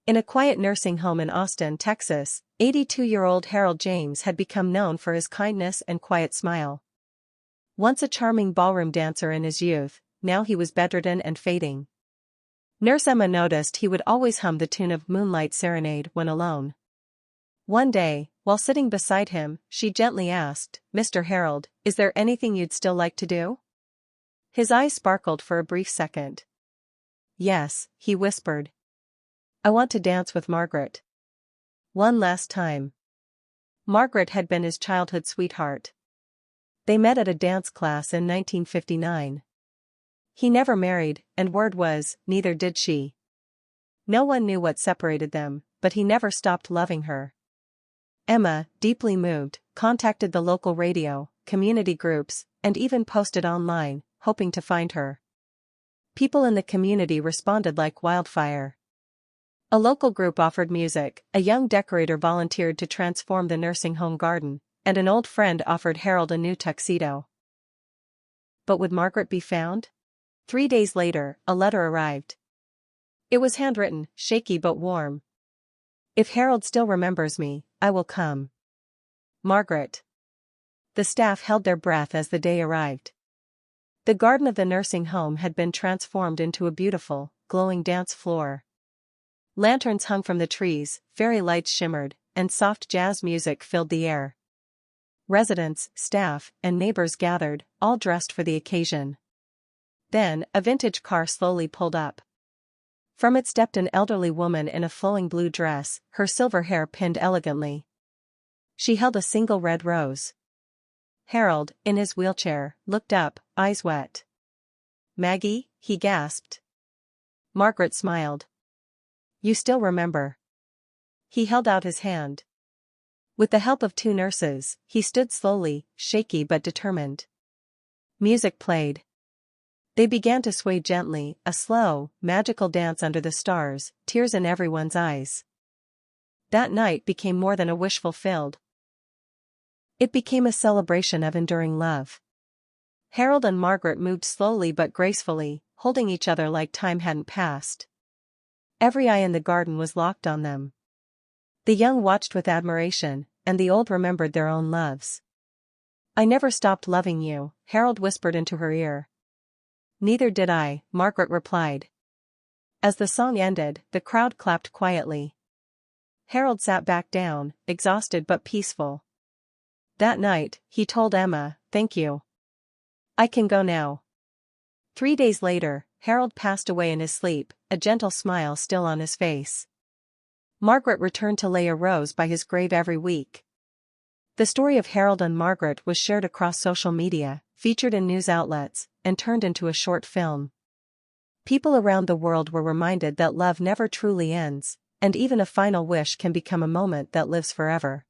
In a quiet nursing home in Austin, Texas, 82-year-old Harold James had become known for his kindness and quiet smile. Once a charming ballroom dancer in his youth, now he was bedridden and fading. Nurse Emma noticed he would always hum the tune of Moonlight Serenade when alone. One day, while sitting beside him, she gently asked, "Mr. Harold, is there anything you'd still like to do?" His eyes sparkled for a brief second. "Yes," he whispered. "I want to dance with Margaret. One last time." Margaret had been his childhood sweetheart. They met at a dance class in 1959. He never married, and word was, neither did she. No one knew what separated them, but he never stopped loving her. Emma, deeply moved, contacted the local radio, community groups, and even posted online, hoping to find her. People in the community responded like wildfire. A local group offered music, a young decorator volunteered to transform the nursing home garden, and an old friend offered Harold a new tuxedo. But would Margaret be found? 3 days later, a letter arrived. It was handwritten, shaky but warm. "If Harold still remembers me, I will come. Margaret." The staff held their breath as the day arrived. The garden of the nursing home had been transformed into a beautiful, glowing dance floor. Lanterns hung from the trees, fairy lights shimmered, and soft jazz music filled the air. Residents, staff, and neighbors gathered, all dressed for the occasion. Then, a vintage car slowly pulled up. From it stepped an elderly woman in a flowing blue dress, her silver hair pinned elegantly. She held a single red rose. Harold, in his wheelchair, looked up, eyes wet. "Maggie," he gasped. Margaret smiled. "You still remember." He held out his hand. With the help of 2 nurses, he stood slowly, shaky but determined. Music played. They began to sway gently, a slow, magical dance under the stars, tears in everyone's eyes. That night became more than a wish fulfilled. It became a celebration of enduring love. Harold and Margaret moved slowly but gracefully, holding each other like time hadn't passed. Every eye in the garden was locked on them. The young watched with admiration, and the old remembered their own loves. "I never stopped loving you," Harold whispered into her ear. "Neither did I," Margaret replied. As the song ended, the crowd clapped quietly. Harold sat back down, exhausted but peaceful. That night, he told Emma, "Thank you. I can go now." 3 days later, Harold passed away in his sleep, a gentle smile still on his face. Margaret returned to lay a rose by his grave every week. The story of Harold and Margaret was shared across social media, featured in news outlets, and turned into a short film. People around the world were reminded that love never truly ends, and even a final wish can become a moment that lives forever.